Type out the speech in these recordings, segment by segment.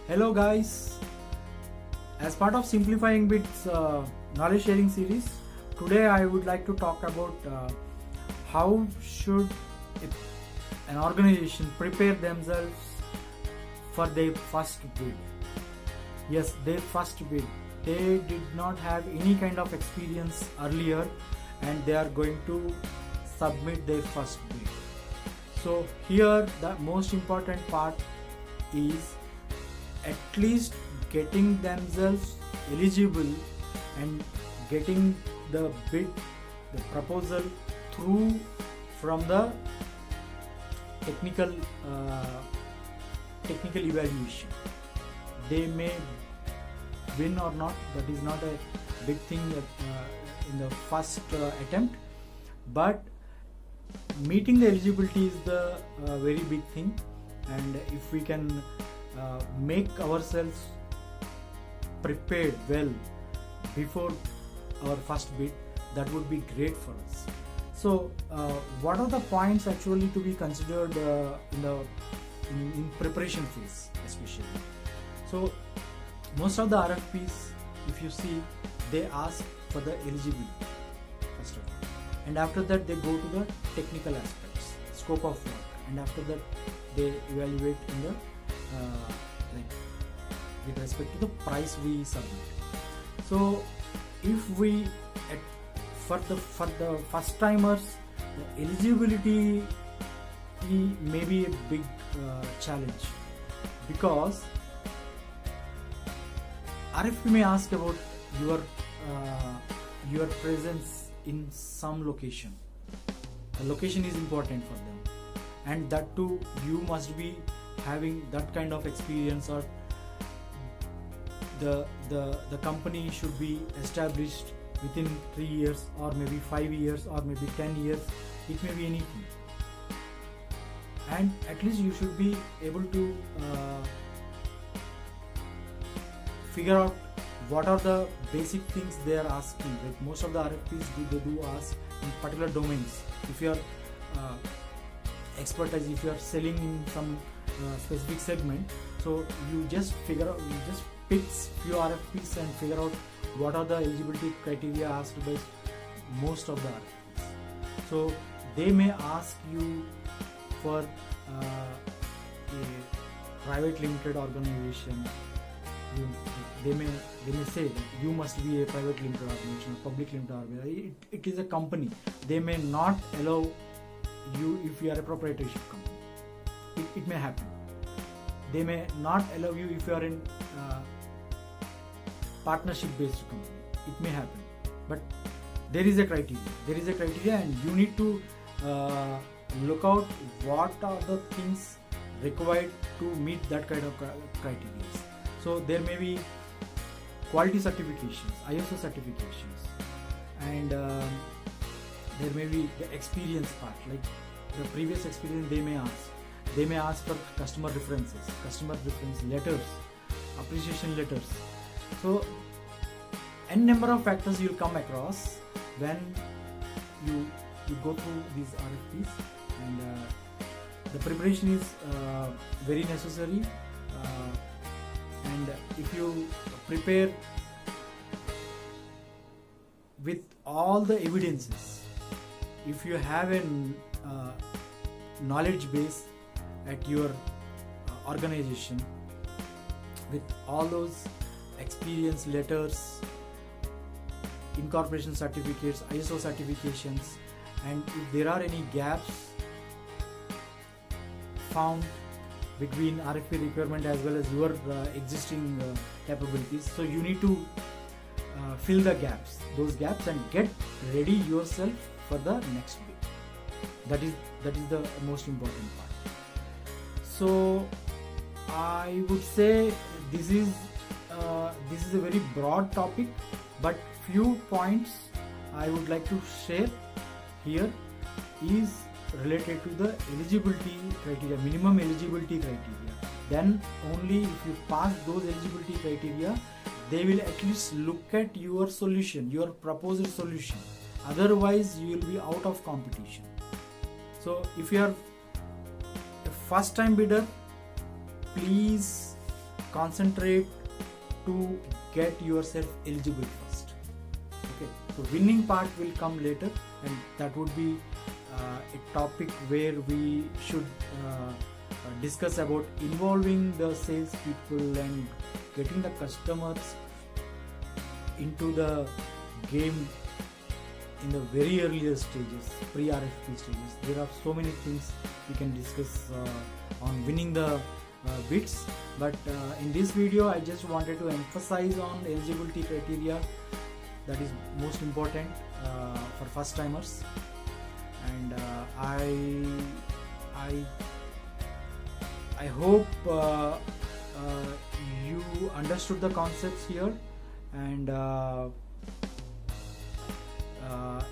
Hello guys, as part of Simplifying Bits knowledge sharing series, today I would like to talk about how should an organization prepare themselves for their first bid. Yes, their first bid. They did not have any kind of experience earlier and they are going to submit their first bid. So here the most important part is at least getting themselves eligible and getting the bid, the proposal through from the technical evaluation. They may win or not, that is not a big thing in the first attempt, but meeting the eligibility is the very big thing. And if we can make ourselves prepared well before our first bid, that would be great for us. So what are the points actually to be considered in preparation phase especially? So most of the RFPs, if you see, they ask for the eligibility first of all, and after that they go to the technical aspects, scope of work, and after that they evaluate in the with respect to the price we submit. So if we for the first timers, the eligibility may be a big challenge, because RFP may ask about your presence in some location. The location is important for them, and that too you must be having that kind of experience, or the company should be established within 3 years or maybe 5 years or maybe 10 years. It may be anything, and at least you should be able to figure out what are the basic things they are asking. Like most of the RFPs they do ask in particular domains. If you are expertise, if you are selling in some specific segment, so you just pick few RFPs and figure out what are the eligibility criteria asked by most of the RFPs. So they may ask you for a private limited organization. They may say that you must be a private limited organization, a public limited organization. It is a company. They may not allow you if you are a proprietorship company. It may happen. They may not allow you if you are in partnership based company. It may happen, but there is a criteria, and you need to look out what are the things required to meet that kind of criteria. So there may be quality certifications, ISO certifications, and there may be the experience part, like the previous experience they may ask. They may ask for customer reference letters, appreciation letters. So n number of factors you'll come across when you go through these RFPs, and the preparation is very necessary. And if you prepare with all the evidences, if you have a knowledge base at your organization with all those experience letters, incorporation certificates, ISO certifications, and if there are any gaps found between RFP requirement as well as your existing capabilities, so you need to fill those gaps and get ready yourself for the next bid. That is the most important part. So I would say this is a very broad topic, but few points I would like to share here is related to the eligibility criteria, minimum eligibility criteria. Then only if you pass those eligibility criteria, they will at least look at your solution, your proposed solution. Otherwise you will be out of competition. So if you are a first time bidder, please concentrate to get yourself eligible first. Okay, so winning part will come later, and that would be a topic where we should discuss about involving the sales people and getting the customers into the game in the very earlier stages, pre-RFP stages. There are so many things we can discuss on winning the bids, but in this video I just wanted to emphasize on eligibility criteria that is most important for first timers, and I hope you understood the concepts here and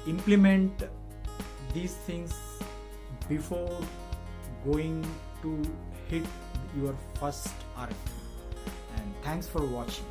implement these things before going to hit your first RFP. And thanks for watching.